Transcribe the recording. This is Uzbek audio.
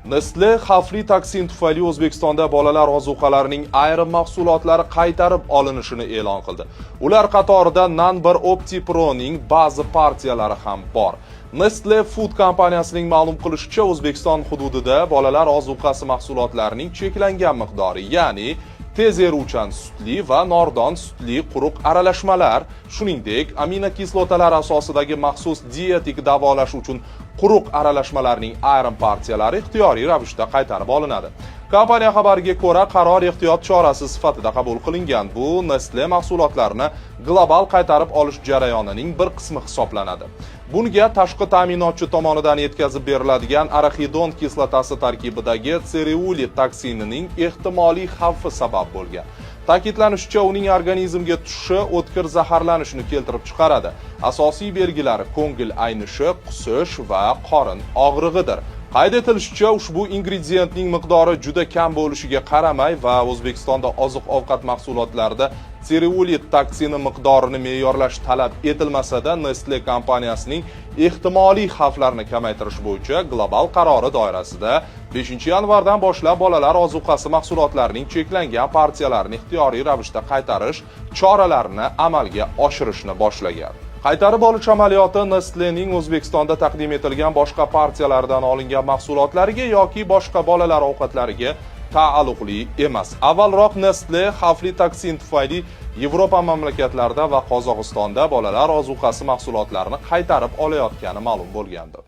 Nestle xavfli toksin tufayli O'zbekistonda bolalar ozuqalarining ayrim mahsulotlari qaytarib olinishini e'lon qildi. Ular qatorida Nanbar OptiPro'ning ba'zi partiyalari ham bor. Nestle Food kompaniyasining ma'lum qilishicha, O'zbekiston hududida bolalar ozuqasi mahsulotlarining cheklangan miqdori, ya'ni tez eruvchan sutli va nordon sutli quruq aralashmalar, shuningdek aminokislotalar asosidagi maxsus dietik davolash uchun quruq aralashmalarning ayrim partiyalari ixtiyoriy ravishda qaytarib olinadi. Kompaniya xabariga ko'ra, qaror ehtiyot chorasi sifatida qabul qilingan. Bu Nestle mahsulotlarini global qaytarib olish jarayonining bir qismi hisoblanadi. Bunga tashqi ta'minotchi tomonidan yetkazib beriladigan arachidon kislotasi tarkibidagi sereuli toksinining ehtimoliy xavfi sabab bo'lgan. Ta'kidlanishicha, uning organizmga tushishi o'tkir zaharlanishni keltirib chiqaradi. Asosiy belgilari ko'ngil aynishi, qusish va qorin og'rig'idir. Qayd etilishicha, ushbu ingrediyentning miqdori juda kam bo'lishiga qaramay va O'zbekistonda oziq-ovqat mahsulotlarida sereuli toksini miqdorini me'yorlash talab etilmasa-da, Nestle kompaniyasining ehtimoliy xavflarni kamaytirish bo'yicha global qarori doirasida 5-yanvardan boshlab bolalar ozuqasi mahsulotlarining cheklangan partiyalarini ixtiyoriy ravishda qaytarish choralarini amalga oshirishni boshlagan. Qaytarib olish amaliyoti Nestle'ning O'zbekistonda taqdim etilgan boshqa partiyalaridan olingan mahsulotlariga yoki boshqa bolalar ovqatlariga taalluqli emas. Avvalroq Nestle xavfli toksin tufayli Yevropa mamlakatlarida va Qozog'istonda bolalar ozuqasi mahsulotlarini qaytarib olayotgani ma'lum bo'lgandi.